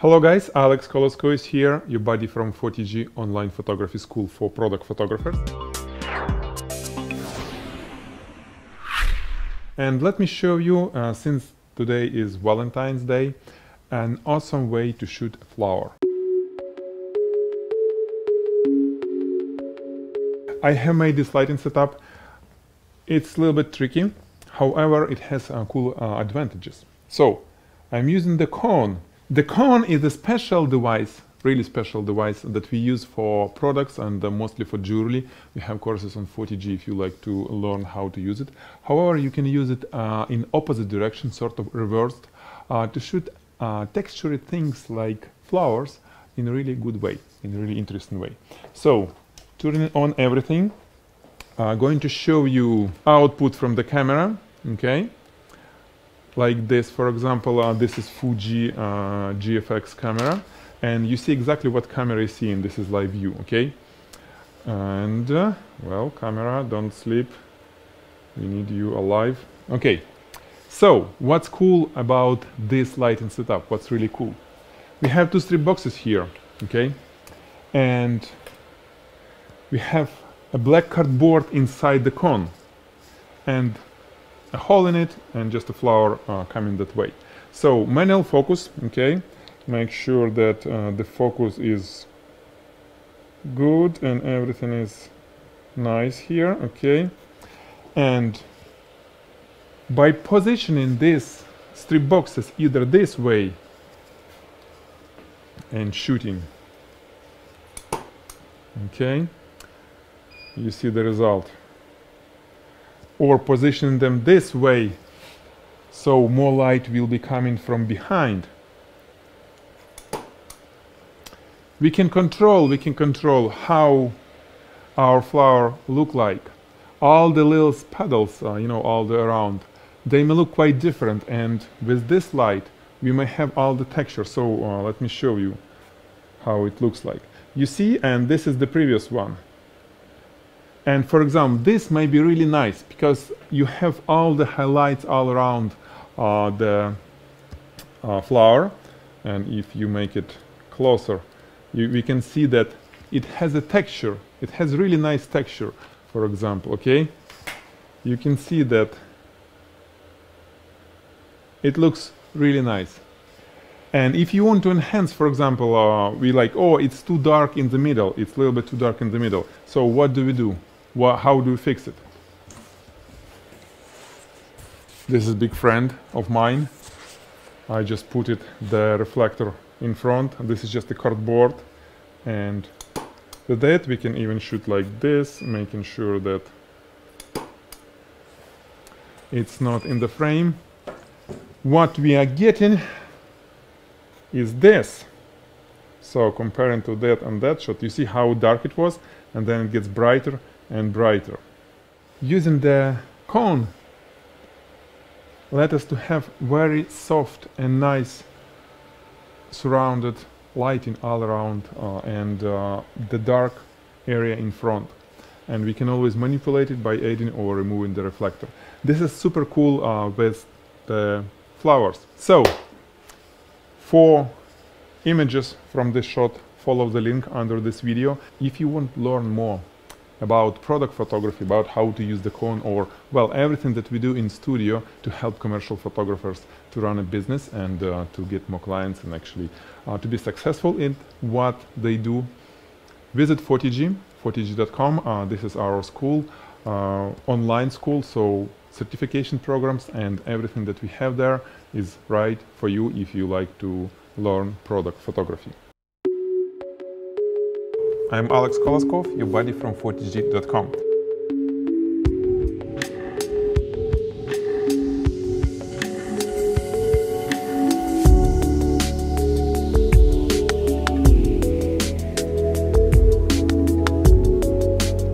Hello guys, Alex Koloskov is here, your buddy from 40G Online Photography School for product photographers. And let me show you, since today is Valentine's Day, an awesome way to shoot a flower. I have made this lighting setup. It's a little bit tricky, however it has cool advantages. So I'm using the cone. The cone is a special device, really special device that we use for products and mostly for jewelry. We have courses on 40G if you like to learn how to use it. However, you can use it in opposite direction, sort of reversed, to shoot textured things like flowers in a really good way, in a really interesting way. So, turning on everything, going to show you output from the camera, okay? Like this, for example, this is Fuji GFX camera, and you see exactly what camera is seeing. This is live view, okay? And well, camera, don't sleep, we need you alive. Okay, so what's cool about this lighting setup? What's really cool? We have two strip boxes here, okay? And we have a black cardboard inside the cone, and a hole in it, and just a flower coming that way. So manual focus, okay, make sure that the focus is good and everything is nice here, okay. And by positioning these strip boxes either this way and shooting, okay, you see the result, or position them this way, so more light will be coming from behind. We can control how our flower look like. All the little petals, all the around, they may look quite different, and with this light we may have all the texture. So let me show you how it looks like. You see, and this is the previous one. And for example, this may be really nice because you have all the highlights all around the flower. And if you make it closer, we can see that it has a texture. It has really nice texture, for example, okay? You can see that it looks really nice. And if you want to enhance, for example, we like, oh, it's too dark in the middle. It's a little bit too dark in the middle. So what do we do? How do we fix it? This is a big friend of mine. I just put the reflector in front. This is just a cardboard, and with that we can even shoot like this, making sure that it's not in the frame. What we are getting is this. So comparing to that and that shot, you see how dark it was, and then it gets brighter and brighter. Using the cone let us to have very soft and nice surrounded lighting all around and the dark area in front, and we can always manipulate it by adding or removing the reflector. This is super cool with the flowers. So for images from this shot, follow the link under this video. If you want to learn more about product photography, about how to use the cone, or well, everything that we do in studio to help commercial photographers to run a business and to get more clients and actually to be successful in what they do, visit 40G, 40G.com. This is our school, online school, so certification programs and everything that we have there is right for you if you like to learn product photography. I'm Alex Koloskov, your buddy from 40G.com.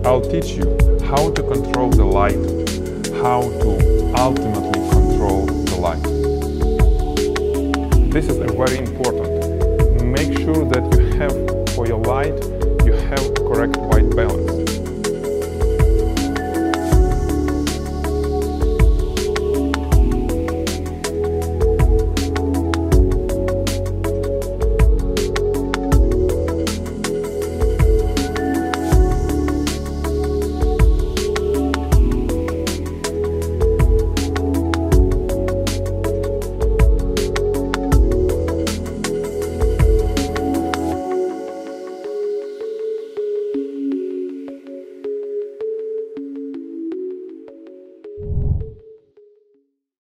I'll teach you how to control the light, how to ultimately control the light. This is very important. Make sure that you have for your light, you have correct white balance.